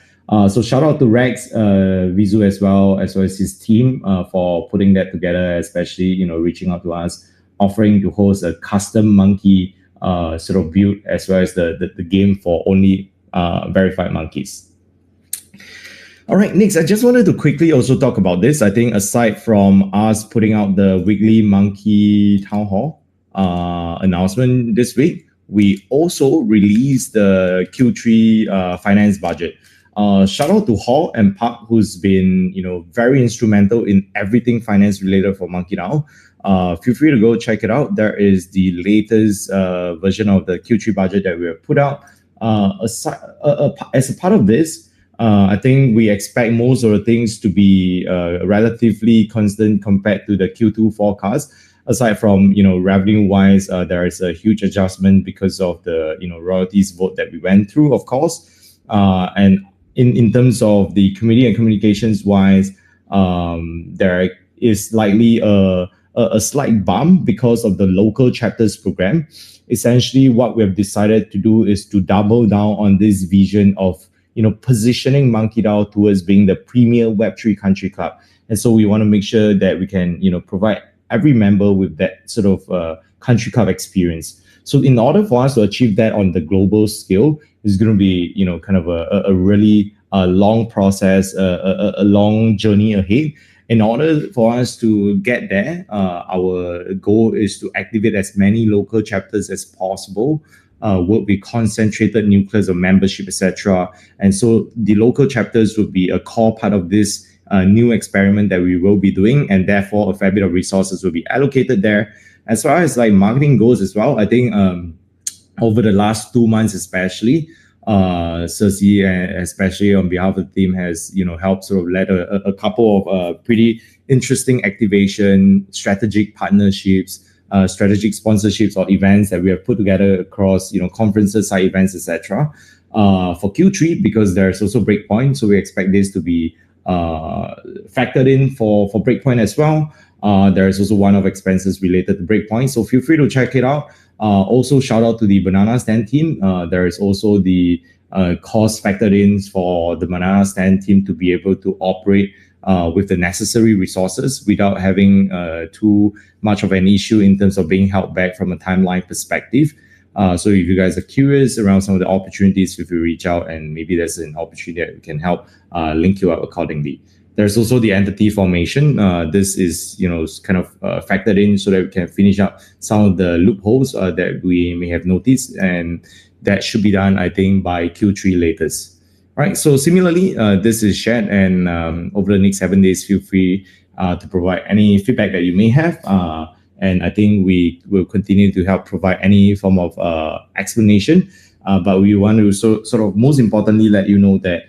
So shout out to Rex, Vizu as well as his team for putting that together, especially reaching out to us, offering to host a custom monkey sort of build as well as the game for only verified monkeys. All right, next, I just wanted to quickly also talk about this. I think aside from us putting out the weekly Monkey Town Hall announcement this week, we also released the Q3 finance budget. Shout out to Hall and Park, who's been very instrumental in everything finance related for MonkeDAO. Feel free to go check it out. There is the latest version of the Q3 budget that we have put out. As a part of this, I think we expect most of the things to be relatively constant compared to the Q2 forecast. Aside from revenue-wise, there is a huge adjustment because of the royalties vote that we went through, of course. And in terms of the community and communications-wise, there is likely a slight bump because of the local chapters program. Essentially, what we have decided to do is to double down on this vision of positioning MonkeDAO towards being the premier Web3 country club. And so we want to make sure that we can, provide every member with that sort of country club experience. So in order for us to achieve that on the global scale, it's going to be, kind of a really long process, a long journey ahead. In order for us to get there, our goal is to activate as many local chapters as possible, work with concentrated nucleus of membership, etc. And so the local chapters will be a core part of this new experiment that we will be doing, and therefore a fair bit of resources will be allocated there. As far as like marketing goes as well, I think over the last 2 months especially, Cersei, especially on behalf of the team, has helped sort of led a couple of pretty interesting activation, strategic partnerships, strategic sponsorships or events that we have put together across conferences, side events, etc. For Q3, because there's also Breakpoint, so we expect this to be factored in for Breakpoint as well. There is also one-off expenses related to Breakpoint, so feel free to check it out. Also, shout out to the Banana Stand team. There is also the cost factored in for the Banana Stand team to be able to operate with the necessary resources without having too much of an issue in terms of being held back from a timeline perspective. So if you guys are curious around some of the opportunities, if you reach out and maybe there's an opportunity that we can help link you up accordingly. There's also the entity formation. This is kind of factored in so that we can finish up some of the loopholes that we may have noticed, and that should be done, I think, by Q3 latest. All right. So similarly, this is shared, and over the next 7 days, feel free to provide any feedback that you may have. And I think we will continue to help provide any form of explanation. But we want to sort of most importantly let you know that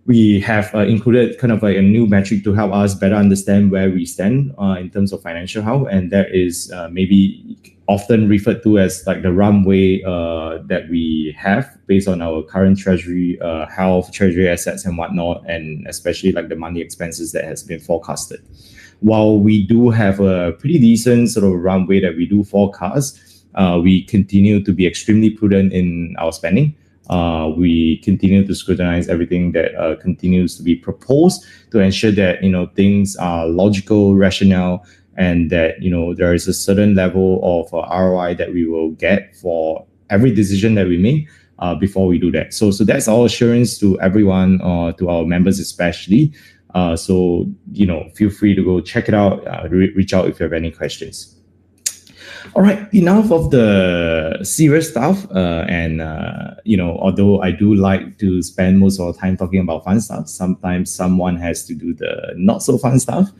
we have included kind of like a new metric to help us better understand where we stand in terms of financial health, and that is maybe often referred to as like the runway that we have based on our current treasury health, treasury assets and whatnot, and especially like the money expenses that has been forecasted. While we do have a pretty decent sort of runway that we do forecast, we continue to be extremely prudent in our spending. We continue to scrutinize everything that continues to be proposed to ensure that things are logical, rational, and that there is a certain level of ROI that we will get for every decision that we make before we do that. So that's our assurance to everyone, to our members especially. So feel free to go check it out. Reach out if you have any questions. All right, enough of the serious stuff. Although I do like to spend most of the time talking about fun stuff, sometimes someone has to do the not so fun stuff.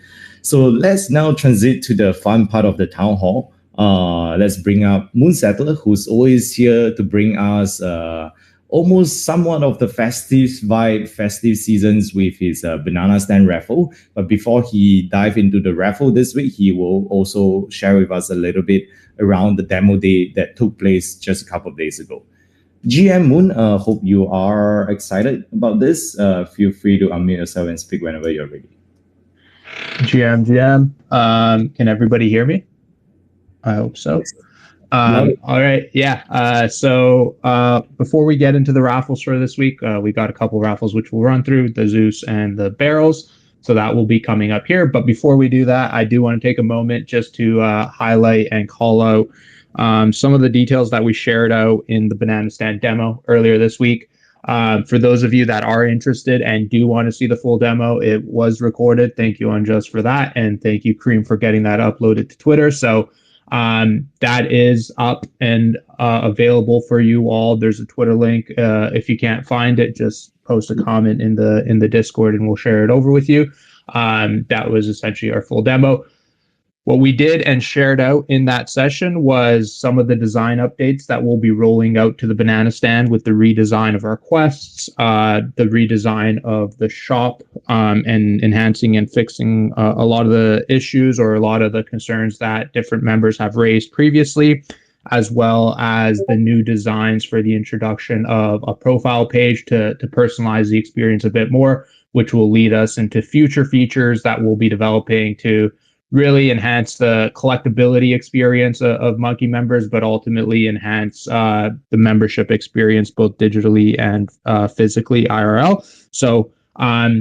So let's now transit to the fun part of the town hall. Let's bring up Moonsettler, who's always here to bring us almost somewhat of the festive vibe, festive seasons with his banana stand raffle. But before he dive into the raffle this week, he will also share with us a little bit around the demo day that took place just a couple of days ago. GM Moon, hope you are excited about this. Feel free to unmute yourself and speak whenever you're ready. GM, can everybody hear me? I hope so. Yes. All right. Yeah. So before we get into the raffles for this week, we got a couple raffles which we'll run through, the Zeus and the barrels. So that will be coming up here. But before we do that, I do want to take a moment just to highlight and call out some of the details that we shared out in the banana stand demo earlier this week. For those of you that are interested and do want to see the full demo, it was recorded. Thank you, Unjust, for that. And thank you, Cream, for getting that uploaded to Twitter. So that is up and available for you all. There's a Twitter link. If you can't find it, just post a comment in the Discord and we'll share it over with you. That was essentially our full demo. What we did and shared out in that session was some of the design updates that we'll be rolling out to the banana stand with the redesign of our quests, the redesign of the shop, and enhancing and fixing a lot of the issues or a lot of the concerns that different members have raised previously, as well as the new designs for the introduction of a profile page to personalize the experience a bit more, which will lead us into future features that we'll be developing to really enhance the collectability experience of Monkey members, but ultimately enhance the membership experience both digitally and physically IRL. So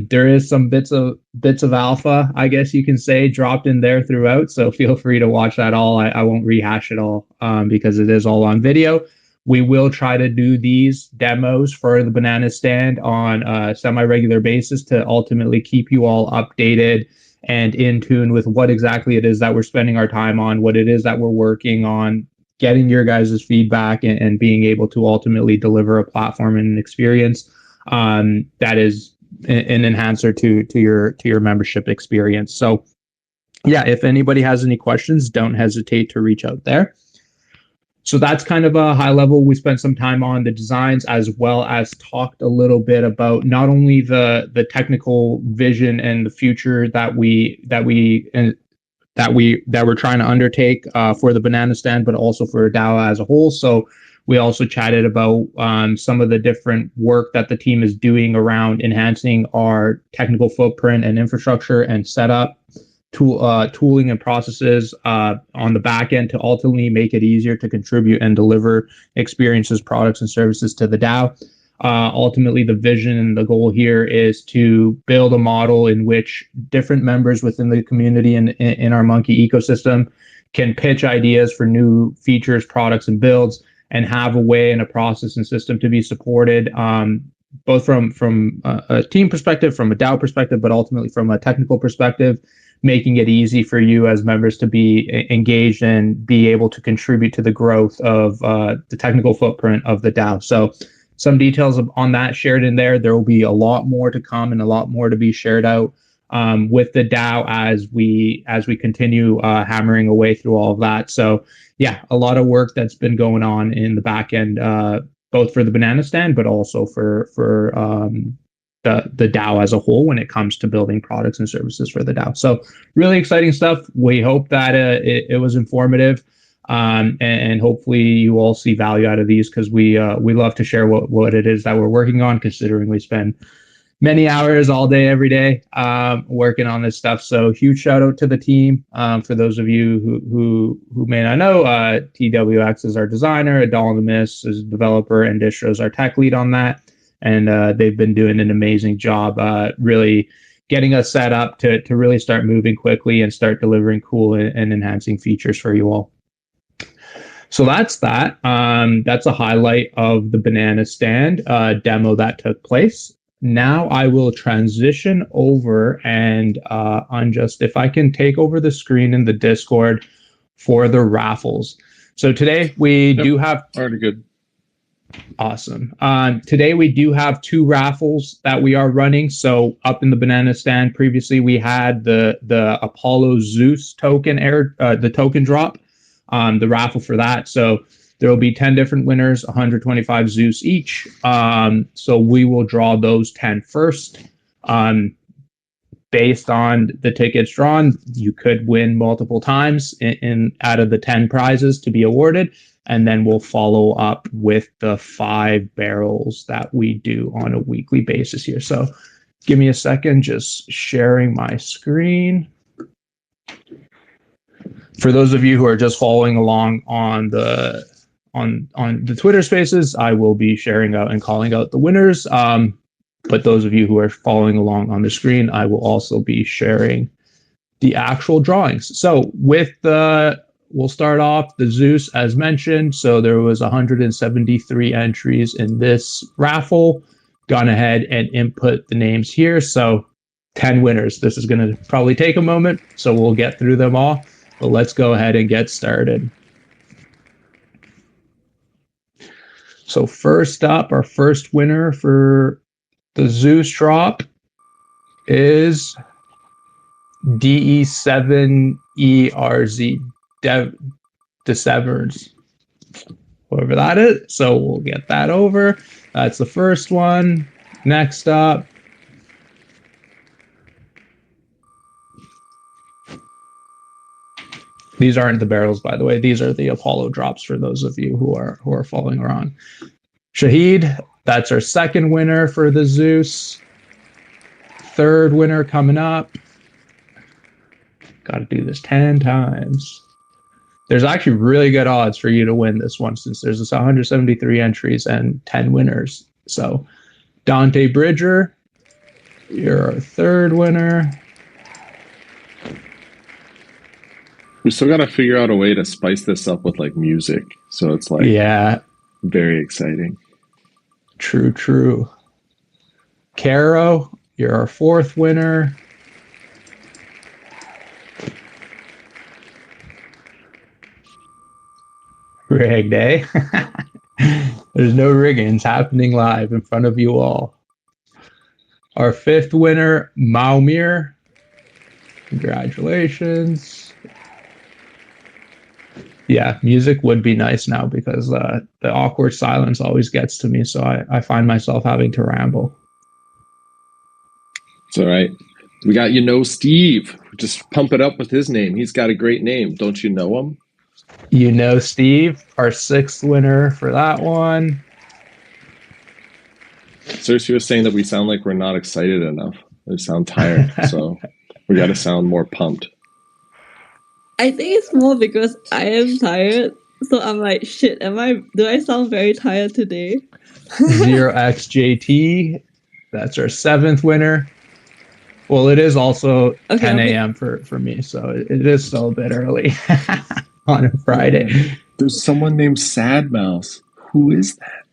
there is some bits of alpha, I guess you can say, dropped in there throughout. So feel free to watch that all. I won't rehash it all because it is all on video. We will try to do these demos for the banana stand on a semi-regular basis to ultimately keep you all updated and in tune with what exactly it is that we're spending our time on, what it is that we're working on, getting your guys' feedback and being able to ultimately deliver a platform and an experience that is an enhancer to your membership experience. So yeah, if anybody has any questions, don't hesitate to reach out there. So that's kind of a high level. We spent some time on the designs as well as talked a little bit about not only the technical vision and the future that we're trying to undertake for the banana stand, but also for DAO as a whole. So we also chatted about some of the different work that the team is doing around enhancing our technical footprint and infrastructure and setup. Tooling and processes on the back end to ultimately make it easier to contribute and deliver experiences, products, and services to the DAO. Ultimately, the vision and the goal here is to build a model in which different members within the community and in our Monkey ecosystem can pitch ideas for new features, products, and builds, and have a way and a process and system to be supported, both from a team perspective, from a DAO perspective, but ultimately from a technical perspective, making it easy for you as members to be engaged and be able to contribute to the growth of the technical footprint of the DAO. So some details on that shared in there. There will be a lot more to come and a lot more to be shared out with the DAO as we continue hammering away through all of that. So yeah, a lot of work that's been going on in the back end, both for the banana stand, but also for the DAO as a whole when it comes to building products and services for the DAO. So really exciting stuff. We hope that it was informative. And hopefully you all see value out of these, because we love to share what it is that we're working on, considering we spend many hours all day, every day, working on this stuff. So huge shout out to the team. For those of you who may not know, TWX is our designer, Adolnimus is a developer, and Distro is our tech lead on that. And they've been doing an amazing job, really getting us set up to really start moving quickly and start delivering cool and enhancing features for you all. So that's that. That's a highlight of the banana stand demo that took place. Now I will transition over and Unjust, if I can take over the screen in the Discord for the raffles. So today we do have already good. Awesome. Today we do have 2 raffles that we are running. So up in the banana stand, previously we had the Apollo Zeus token the token drop, the raffle for that. So there will be 10 different winners, 125 Zeus each. So we will draw those 10 first. Based on the tickets drawn, you could win multiple times in out of the 10 prizes to be awarded. And then we'll follow up with the 5 barrels that we do on a weekly basis here. So give me a second, just sharing my screen. For those of you who are just following along on the Twitter Spaces, I will be sharing out and calling out the winners. But those of you who are following along on the screen, I will also be sharing the actual drawings. So we'll start off the Zeus as mentioned. So there was 173 entries in this raffle. Gone ahead and input the names here. So 10 winners. This is going to probably take a moment, so we'll get through them all. But let's go ahead and get started. So first up, our first winner for the Zeus drop is DE7ERZ, DeSeverns, whoever that is. So we'll get that over. That's the first one. Next up, these aren't the barrels, by the way. These are the Apollo drops for those of you who are following along. Shahid, that's our second winner for the Zeus. Third winner coming up. Got to do this 10 times. There's actually really good odds for you to win this one, since there's 173 entries and 10 winners. So Dante Bridger, you're our third winner. We still got to figure out a way to spice this up with like music, so it's like very exciting. True. Caro, you're our fourth winner. Rigged, eh? There's no riggings happening live in front of you all. Our fifth winner, Maumir. Congratulations. Yeah, music would be nice now, because the awkward silence always gets to me, so I find myself having to ramble. It's all right. We got Steve. Just pump it up with his name. He's got a great name. Don't you know him? Steve, our sixth winner for that one. Cersei was saying that we sound like we're not excited enough. We sound tired, so we got to sound more pumped. I think it's more because I am tired, so I'm like, shit, do I sound very tired today? 0xJT, that's our seventh winner. Well, it is also 10 a.m. for me, so it is still a bit early on a Friday. There's someone named Sad Mouse. Who is that?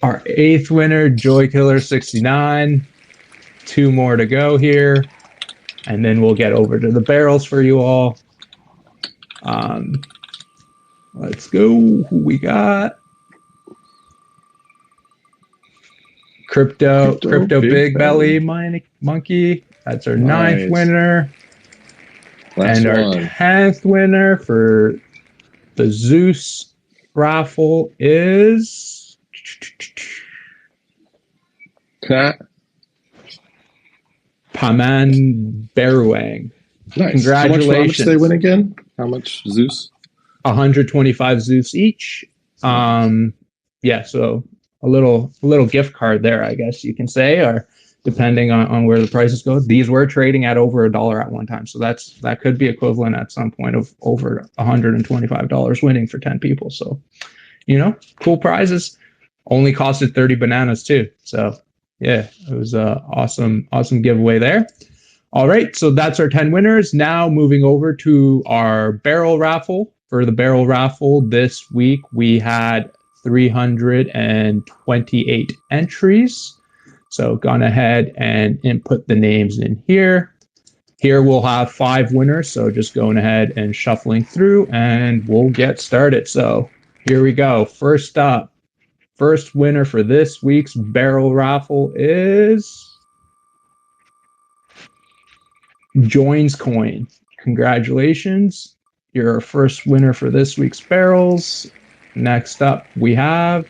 Our eighth winner, Joy Killer 69. 2 more to go here, and then we'll get over to the barrels for you all. Let's go. Who we got? Crypto Big Belly Monkey. That's our ninth winner. Last our 10th winner for the Zeus raffle is Paman Beruang. Nice. Congratulations. How much did they win again? How much Zeus? 125 Zeus each. Yeah, so a little gift card there, I guess you can say, or depending on where the prices go. These were trading at over $1 at one time, so that could be equivalent at some point of over $125 winning for 10 people. So, cool prizes. Only costed 30 bananas too. So yeah, it was a awesome giveaway there. All right, so that's our 10 winners. Now moving over to our barrel raffle. For the barrel raffle this week, we had 328 entries. So gone ahead and input the names in here. Here we'll have 5 winners. So just going ahead and shuffling through and we'll get started. So here we go. First up, first winner for this week's barrel raffle is Joins Coin. Congratulations. You're our first winner for this week's barrels. Next up, we have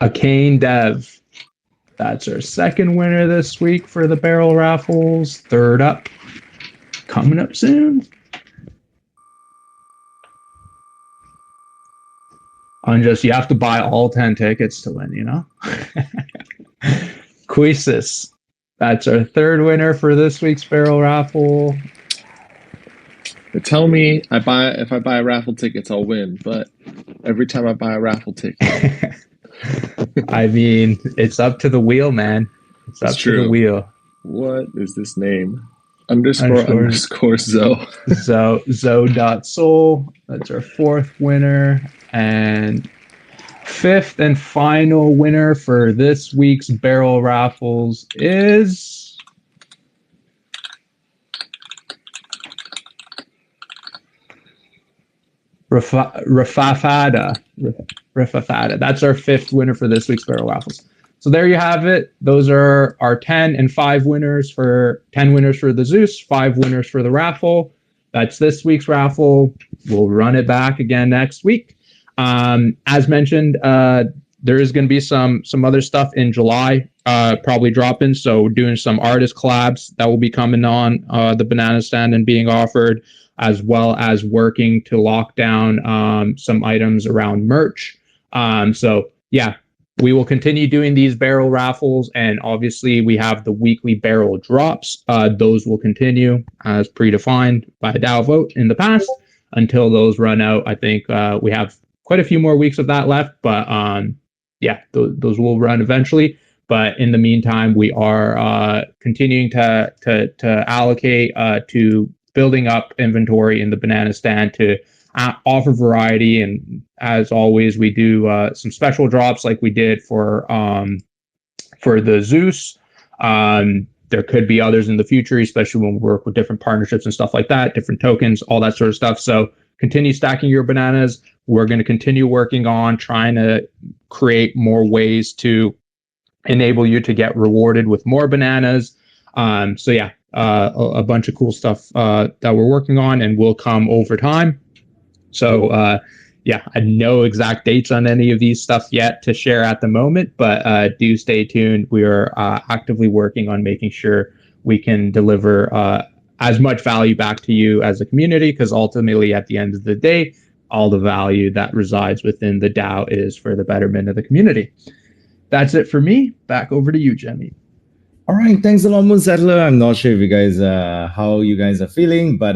Arcane Dev. That's our second winner this week for the barrel raffles. Third up, coming up soon. You have to buy all 10 tickets to win, Quisis. That's our third winner for this week's barrel raffle. They tell me if I buy raffle tickets, I'll win, but every time I buy a raffle ticket. I mean, it's up to the wheel, man. It's up to the wheel. What is this name? __ Zoe. Zoe.soul. That's our fourth winner. And fifth and final winner for this week's barrel raffles is Rafafada. That's our fifth winner for this week's barrel raffles. So there you have it. Those are our 10 and 5 winners for 10 winners for the Zeus, 5 winners for the raffle. That's this week's raffle. We'll run it back again next week. As mentioned, there is going to be some other stuff in July, probably dropping. So we're doing some artist collabs that will be coming on the banana stand and being offered, as well as working to lock down some items around merch. So yeah, we will continue doing these barrel raffles, and obviously we have the weekly barrel drops. Those will continue as predefined by a DAO vote in the past until those run out. I think we have quite a few more weeks of that left, but yeah, those will run eventually. But in the meantime, we are continuing to allocate to building up inventory in the banana stand to offer variety. And as always, we do some special drops like we did for the Zeus. There could be others in the future, especially when we work with different partnerships and stuff like that, different tokens, all that sort of stuff. So continue stacking your bananas. We're going to continue working on trying to create more ways to enable you to get rewarded with more bananas. So yeah, a bunch of cool stuff that we're working on and will come over time. So yeah, I have no exact dates on any of these stuff yet to share at the moment, but do stay tuned. We are actively working on making sure we can deliver as much value back to you as a community, because ultimately at the end of the day, all the value that resides within the DAO is for the betterment of the community. That's it for me. Back over to you, Jemmy. All right, thanks a lot, Moon Settler. I'm not sure if you guys how you guys are feeling, but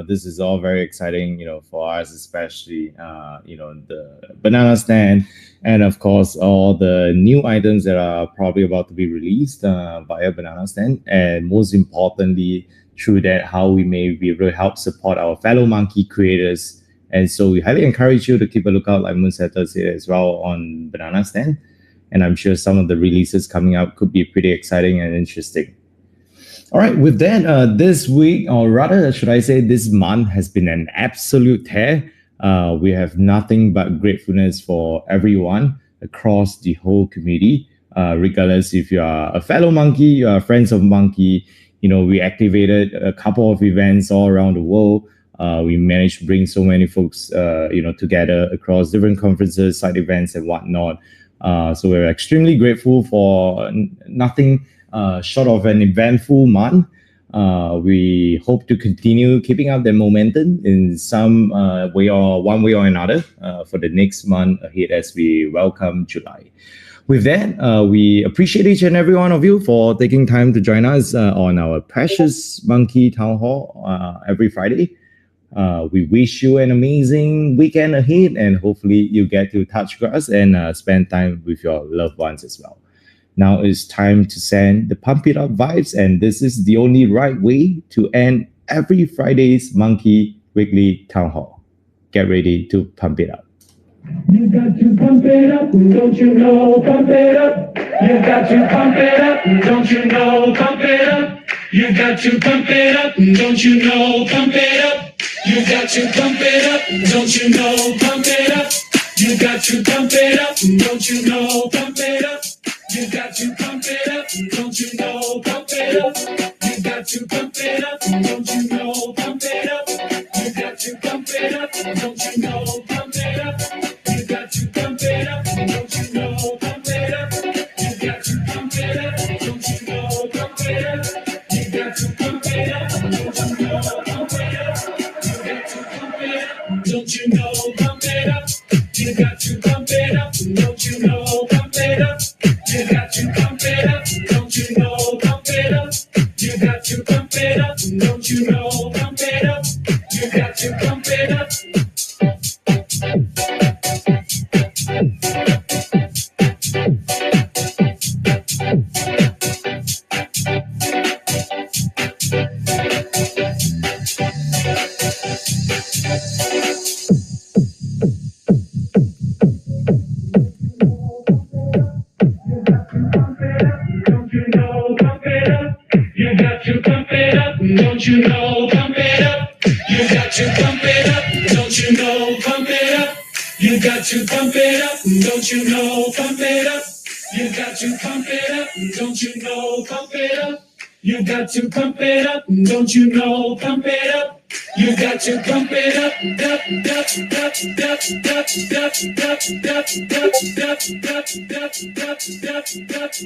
this is all very exciting, for us, especially the banana stand, and of course all the new items that are probably about to be released via banana stand, and most importantly, through that, how we may be able to help support our fellow monkey creators. And so we highly encourage you to keep a lookout, like Moon Settler said as well, on banana stand. And I'm sure some of the releases coming out could be pretty exciting and interesting. All right, with that, this week, or rather, should I say this month, has been an absolute tear. We have nothing but gratefulness for everyone across the whole community, regardless if you are a fellow monkey, you are friends of monkey. We activated a couple of events all around the world. We managed to bring so many folks, together across different conferences, side events, and whatnot. So we're extremely grateful for nothing short of an eventful month. We hope to continue keeping up the momentum in some way or one way or another for the next month ahead as we welcome July. With that, we appreciate each and every one of you for taking time to join us on our precious Monkey Town Hall every Friday. We wish you an amazing weekend ahead, and hopefully you get to touch grass and spend time with your loved ones as well. Now it's time to send the pump it up vibes, and this is the only right way to end every Friday's Monkey Weekly Town Hall. Get ready to pump it up. You got to pump it up, don't you know? Pump it up. You got to pump it up, don't you know? Pump it up. You got to pump it up, don't you know? Pump it up. You got to pump it up, don't you know? Pump it up. You got to pump it up, don't you know? Pump it up. You got to pump it up, don't you know? Pump it up. You got to pump it up, don't you know? Pump it up. You got to pump it up, don't you know? Pump it up. You got to pump it up, don't you know? Pump it up. You got to pump it up, don't you know? Pump it up. You got to pump it up, don't you know? Pump it up. You got to pump it up, don't you know? Pump it up. You got to pump it up, don't you know? Pump it up. You got to pump it up, don't you know? Pump it up. You got to pump it up, don't you know? Pump it up. You got to pump it up. Don't you know, pump it up. You got to pump it up. Don't you know, pump it up. You got to pump it up. Don't you know, pump it up. You got to pump it up. Don't you know, pump it up. You got to pump it up. Don't you know, pump it up. You got to pump it up.